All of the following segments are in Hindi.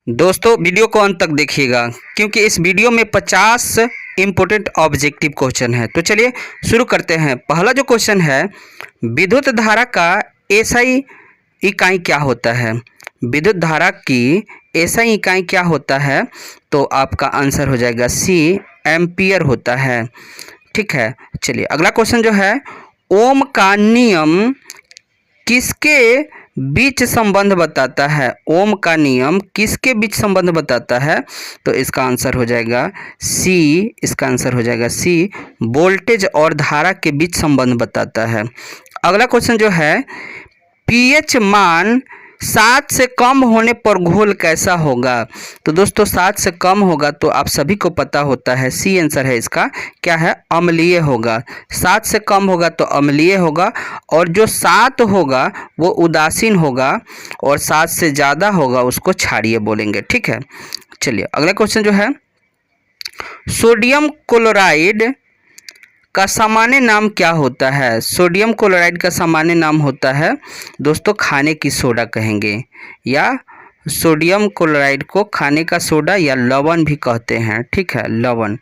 दोस्तों वीडियो को अंत तक देखिएगा क्योंकि इस वीडियो में 50 इम्पोर्टेंट ऑब्जेक्टिव क्वेश्चन है। तो चलिए शुरू करते हैं। पहला जो क्वेश्चन है, विद्युत धारा का एसआई इकाई क्या होता है? विद्युत धारा की एसआई इकाई क्या होता है? तो आपका आंसर हो जाएगा सी, एम्पियर होता है। ठीक है, चलिए अगला क्वेश्चन जो है, ओम का नियम किसके बीच संबंध बताता है? ओम का नियम किसके बीच संबंध बताता है? तो इसका आंसर हो जाएगा सी, इसका आंसर हो जाएगा सी, वोल्टेज और धारा के बीच संबंध बताता है। अगला क्वेश्चन जो है, पीएच मान 7 से कम होने पर घोल कैसा होगा? तो दोस्तों 7 से कम होगा तो आप सभी को पता होता है, सी आंसर है इसका, क्या है? अम्लीय होगा। 7 से कम होगा तो अम्लीय होगा, और जो 7 होगा वो उदासीन होगा, और 7 से ज़्यादा होगा उसको क्षारीय बोलेंगे। ठीक है, चलिए अगला क्वेश्चन जो है, सोडियम क्लोराइड का सामान्य नाम क्या होता है? सोडियम क्लोराइड का सामान्य नाम होता है दोस्तों खाने की सोडा कहेंगे, या सोडियम क्लोराइड को खाने का सोडा या लवण भी कहते हैं। ठीक है, लवण।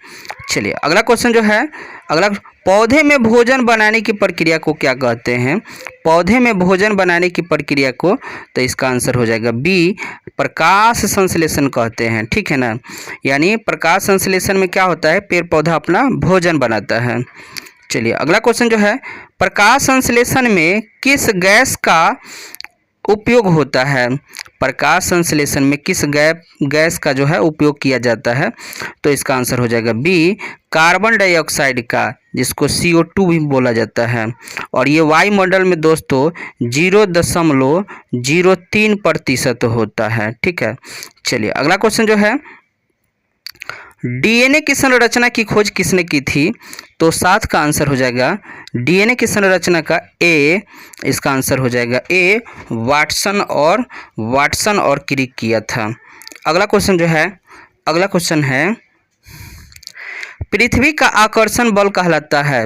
चलिए अगला क्वेश्चन जो है, अगला, पौधे में भोजन बनाने की प्रक्रिया को क्या कहते हैं? पौधे में भोजन बनाने की प्रक्रिया को, तो इसका आंसर हो जाएगा बी, प्रकाश संश्लेषण कहते हैं। ठीक है ना, यानी प्रकाश संश्लेषण में क्या होता है, पेड़ पौधा अपना भोजन बनाता है। चलिए अगला क्वेश्चन जो है, प्रकाश संश्लेषण में किस गैस का उपयोग होता है? प्रकाश संश्लेषण में किस गैस का जो है उपयोग किया जाता है? तो इसका आंसर हो जाएगा बी, कार्बन डाइऑक्साइड का, जिसको CO2 भी बोला जाता है। और ये वायुमंडल में दोस्तों 0.03% होता है। ठीक है, चलिए अगला क्वेश्चन जो है, डीएनए की संरचना की खोज किसने की थी? तो 7 का आंसर हो जाएगा डीएनए की संरचना का ए, इसका आंसर हो जाएगा ए, वाटसन और क्रिक किया था। अगला क्वेश्चन जो है, अगला क्वेश्चन है, पृथ्वी का आकर्षण बल कहलाता है।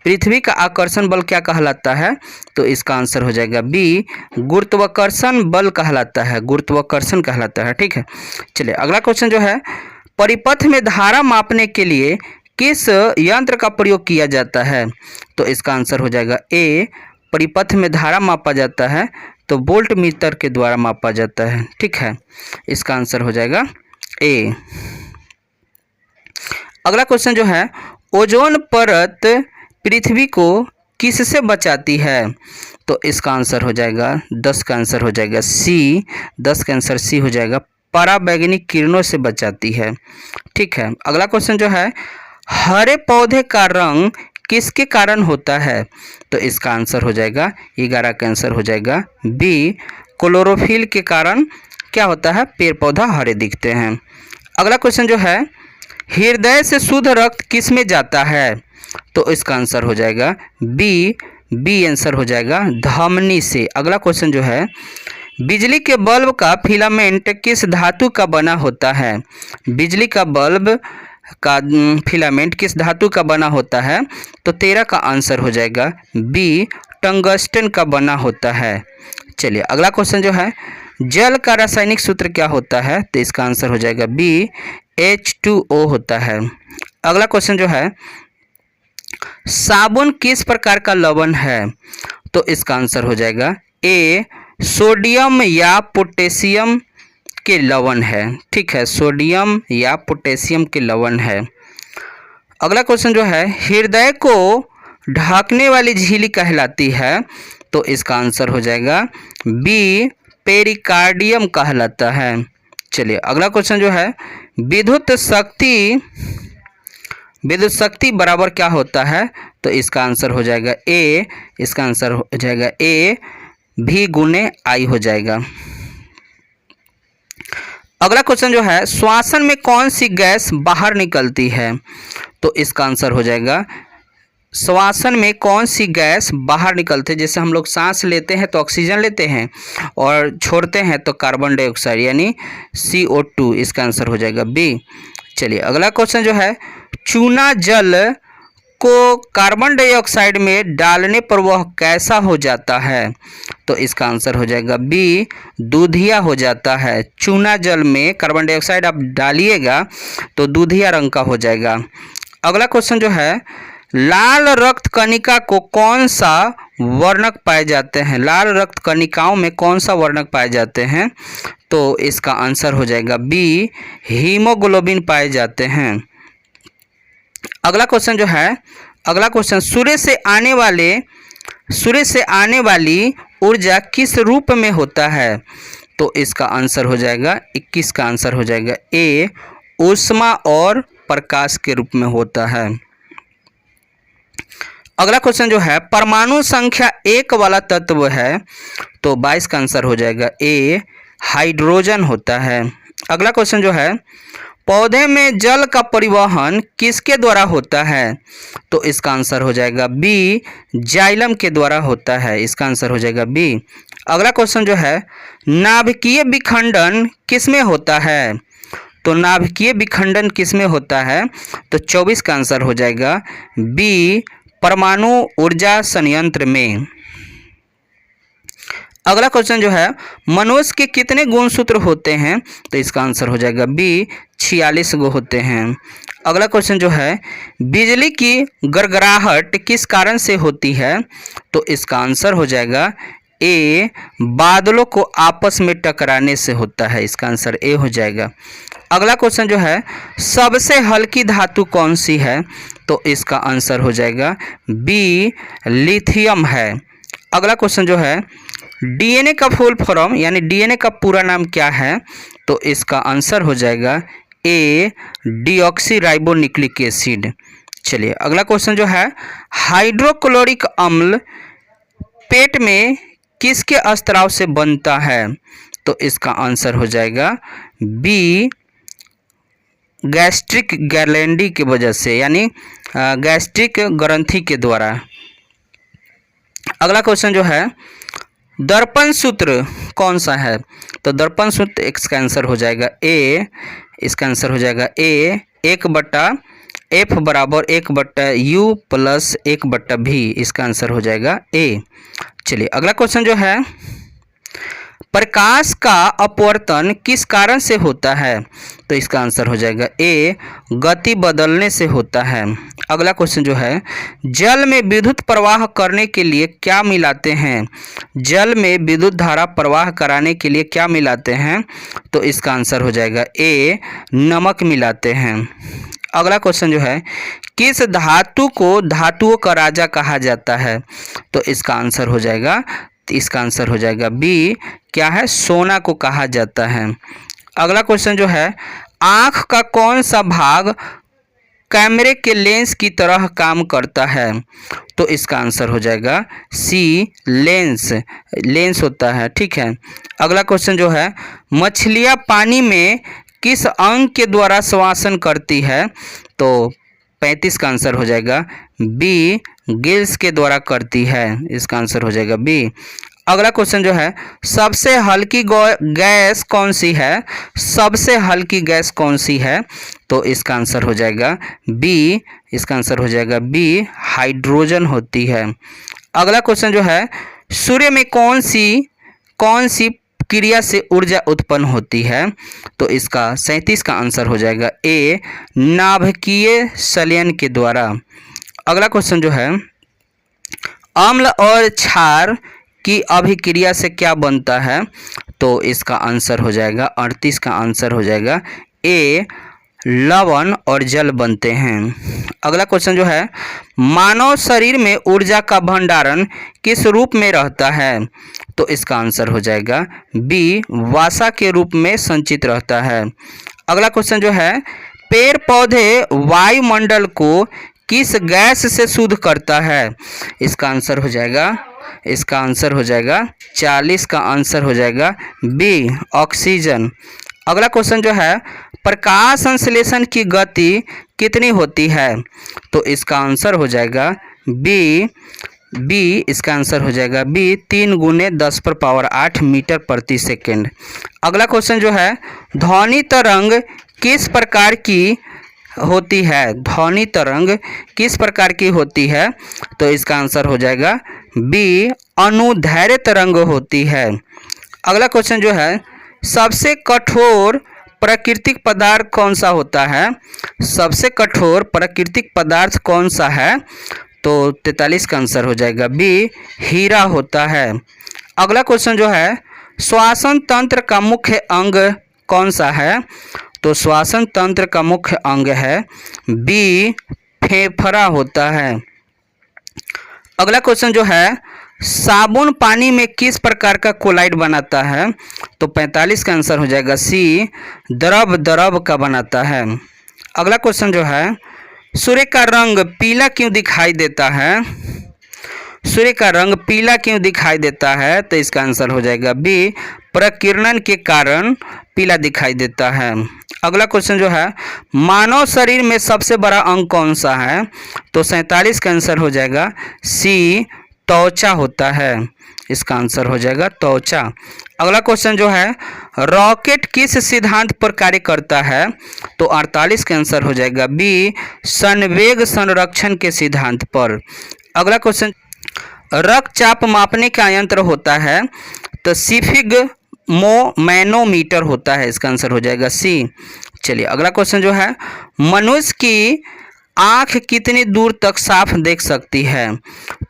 पृथ्वी का आकर्षण बल क्या कहलाता है? तो इसका आंसर हो जाएगा बी, गुरुत्वाकर्षण बल कहलाता है, गुरुत्वाकर्षण कहलाता है। ठीक है, चलिए अगला क्वेश्चन जो है, परिपथ में धारा मापने के लिए किस यंत्र का प्रयोग किया जाता है? तो इसका आंसर हो जाएगा ए, परिपथ में धारा मापा जाता है तो वोल्ट मीटर के द्वारा मापा जाता है। ठीक है, इसका आंसर हो जाएगा ए। अगला क्वेश्चन जो है, ओजोन परत पृथ्वी को किससे बचाती है? तो इसका आंसर हो जाएगा 10 का आंसर हो जाएगा सी, 10 का आंसर सी हो जाएगा, पराबैंगनी किरणों से बचाती है। ठीक है, अगला क्वेश्चन जो है, हरे पौधे का रंग किसके कारण होता है? तो इसका आंसर हो जाएगा 11 का आंसर हो जाएगा बी, क्लोरोफिल के कारण क्या होता है, पेड़ पौधा हरे दिखते हैं। अगला क्वेश्चन जो है, हृदय से शुद्ध रक्त किस में जाता है? तो इसका आंसर हो जाएगा बी, बी आंसर हो जाएगा धमनी से। अगला क्वेश्चन जो है, बिजली के बल्ब का फिलामेंट किस धातु का बना होता है? बिजली का बल्ब का फिलामेंट किस धातु का बना होता है? तो 13 का आंसर हो जाएगा बी, टंगस्टन का बना होता है। चलिए अगला क्वेश्चन जो है, जल का रासायनिक सूत्र क्या होता है? तो इसका आंसर हो जाएगा बी, H2O होता है। अगला क्वेश्चन जो है, साबुन किस प्रकार का लवण है? तो इसका आंसर हो जाएगा ए, सोडियम या पोटेशियम के लवण है। ठीक है, सोडियम या पोटेशियम के लवण है। अगला क्वेश्चन जो है, हृदय को ढकने वाली झिल्ली कहलाती है? तो इसका आंसर हो जाएगा बी, पेरिकार्डियम कहलाता है। चलिए अगला क्वेश्चन जो है, विद्युत शक्ति बराबर क्या होता है? तो इसका आंसर हो जाएगा ए, इसका आंसर हो जाएगा ए, भी गुने आई हो जाएगा। अगला क्वेश्चन जो है, श्वसन में कौन सी गैस बाहर निकलती है? तो इसका आंसर हो जाएगा, श्वसन में कौन सी गैस बाहर निकलती है? जैसे हम लोग सांस लेते हैं तो ऑक्सीजन लेते हैं और छोड़ते हैं तो कार्बन डाइऑक्साइड यानी CO2, इसका आंसर हो जाएगा बी। चलिए अगला क्वेश्चन जो है, चूना जल को कार्बन डाइऑक्साइड में डालने पर वह कैसा हो जाता है? तो इसका आंसर हो जाएगा बी, दूधिया हो जाता है। चूना जल में कार्बन डाइऑक्साइड आप डालिएगा तो दूधिया रंग का हो जाएगा। अगला क्वेश्चन जो है, लाल रक्त कणिका को कौन सा वर्णक पाए जाते हैं? लाल रक्त कणिकाओं में कौन सा वर्णक पाए जाते हैं? तो इसका आंसर हो जाएगा बी, हीमोग्लोबिन पाए जाते हैं। अगला क्वेश्चन जो है, अगला क्वेश्चन, सूर्य से आने वाली ऊर्जा किस रूप में होता है? तो इसका आंसर हो जाएगा 21 का आंसर हो जाएगा ए, ऊष्मा और प्रकाश के रूप में होता है। अगला क्वेश्चन जो है, परमाणु संख्या 1 वाला तत्व है, तो 22 का आंसर हो जाएगा ए, हाइड्रोजन होता है। अगला क्वेश्चन जो है, पौधे में जल का परिवहन किसके द्वारा होता है? तो इसका आंसर हो जाएगा बी, जाइलम के द्वारा होता है। इसका आंसर हो जाएगा बी। अगला क्वेश्चन जो है, नाभिकीय विखंडन किसमें होता है? तो नाभिकीय विखंडन किसमें होता है? तो 24 का आंसर हो जाएगा बी, परमाणु ऊर्जा संयंत्र में। अगला क्वेश्चन जो है, मनुष्य के कितने गुणसूत्र होते हैं? तो इसका आंसर हो जाएगा बी, 46 गो होते हैं। अगला क्वेश्चन जो है, बिजली की गड़गड़ाहट किस कारण से होती है? तो इसका आंसर हो जाएगा ए, बादलों को आपस में टकराने से होता है। इसका आंसर ए हो जाएगा। अगला क्वेश्चन जो है, सबसे हल्की धातु कौन सी है? तो इसका आंसर हो जाएगा बी, लिथियम है। अगला क्वेश्चन जो है, डीएनए का फुल फॉर्म यानी डीएनए का पूरा नाम क्या है? तो इसका आंसर हो जाएगा ए, डीऑक्सीराइबोन्यूक्लिक एसिड। चलिए अगला क्वेश्चन जो है, हाइड्रोक्लोरिक अम्ल पेट में किसके स्त्राव से बनता है? तो इसका आंसर हो जाएगा बी, गैस्ट्रिक गैलेंडी की वजह से यानी गैस्ट्रिक ग्रंथि के द्वारा। अगला क्वेश्चन जो है, दर्पण सूत्र कौन सा है? तो दर्पण सूत्र इसका आंसर हो जाएगा ए, इसका आंसर हो जाएगा ए, 1/F बराबर 1/U प्लस 1/V। इसका आंसर हो जाएगा ए। चलिए अगला क्वेश्चन जो है, प्रकाश का अपवर्तन किस कारण से होता है? तो इसका आंसर हो जाएगा ए, गति बदलने से होता है। अगला क्वेश्चन जो है, जल में विद्युत प्रवाह करने के लिए क्या मिलाते हैं? जल में विद्युत धारा प्रवाह कराने के लिए क्या मिलाते हैं? तो इसका आंसर हो जाएगा ए, नमक मिलाते हैं। अगला क्वेश्चन जो है, किस धातु को धातुओं का राजा कहा जाता है? तो इसका आंसर हो जाएगा बी, क्या है? सोना को कहा जाता है। अगला क्वेश्चन जो है, आँख का कौन सा भाग कैमरे के लेंस की तरह काम करता है? तो इसका आंसर हो जाएगा सी, लेंस होता है। ठीक है। अगला क्वेश्चन जो है, मछलियाँ पानी में किस अंग के द्वारा श्वासन करती है? तो 35 का आंसर हो जाएगा बी, गिल्स के द्वारा करती है। इसका आंसर हो जाएगा बी। अगला क्वेश्चन जो है, सबसे हल्की गैस कौन सी है? सबसे हल्की गैस कौन सी है? तो इसका आंसर हो जाएगा बी, इसका आंसर हो जाएगा बी, हाइड्रोजन होती है। अगला क्वेश्चन जो है, सूर्य में कौन सी क्रिया से ऊर्जा उत्पन्न होती है? तो इसका 37 का आंसर हो जाएगा ए, नाभिकीय संलयन के द्वारा। अगला क्वेश्चन जो है, अम्ल और क्षार की अभिक्रिया से क्या बनता है? तो इसका आंसर हो जाएगा 38 का आंसर हो जाएगा ए, लवण और जल बनते हैं। अगला क्वेश्चन जो है, मानव शरीर में ऊर्जा का भंडारण किस रूप में रहता है? तो इसका आंसर हो जाएगा बी, वसा के रूप में संचित रहता है। अगला क्वेश्चन जो है, पेड़ पौधे वायुमंडल को किस गैस से शुद्ध करता है? इसका आंसर हो जाएगा 40 का आंसर हो जाएगा बी, ऑक्सीजन। अगला क्वेश्चन जो है, प्रकाश संश्लेषण की गति कितनी होती है? तो इसका आंसर हो जाएगा बी, इसका आंसर हो जाएगा बी, 3 × 10⁸ मीटर प्रति सेकेंड। अगला क्वेश्चन जो है, ध्वनि तरंग किस प्रकार की होती है, ध्वनि तरंग किस प्रकार की होती है? तो इसका आंसर हो जाएगा बी, अनुदैर्घ्य तरंग होती है। अगला क्वेश्चन जो है, सबसे कठोर प्राकृतिक पदार्थ कौन सा होता है? सबसे कठोर प्राकृतिक पदार्थ कौन सा है? तो 43 का आंसर हो जाएगा बी, हीरा होता है। अगला क्वेश्चन जो है, श्वसन तंत्र का मुख्य अंग कौन सा है? तो श्वसन तंत्र का मुख्य अंग है बी, फेफड़ा होता है। अगला क्वेश्चन जो है, साबुन पानी में किस प्रकार का क्लोराइड बनाता है? तो 45 का आंसर हो जाएगा सी, द्रव द्रव का बनाता है। अगला क्वेश्चन जो है, सूर्य का रंग पीला क्यों दिखाई देता है? सूर्य का रंग पीला क्यों दिखाई देता है? तो इसका आंसर हो जाएगा बी, प्रकीर्णन के कारण पीला दिखाई देता है। अगला क्वेश्चन जो है, मानव शरीर में सबसे बड़ा अंग कौन सा है? तो 47 का आंसर हो जाएगा सी, त्वचा होता है। इसका आंसर हो जाएगा त्वचा। अगला क्वेश्चन जो है, रॉकेट किस सिद्धांत पर कार्य करता है? तो 48 का आंसर हो जाएगा बी, संवेग संरक्षण के सिद्धांत पर। अगला क्वेश्चन, रक्तचाप मापने का यंत्र होता है? तो मैनोमीटर होता है। इसका आंसर हो जाएगा सी। चलिए अगला क्वेश्चन जो है, मनुष्य की आँख कितनी दूर तक साफ देख सकती है?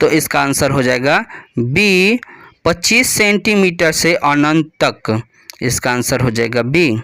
तो इसका आंसर हो जाएगा बी, 25 सेंटीमीटर से अनंत तक। इसका आंसर हो जाएगा बी।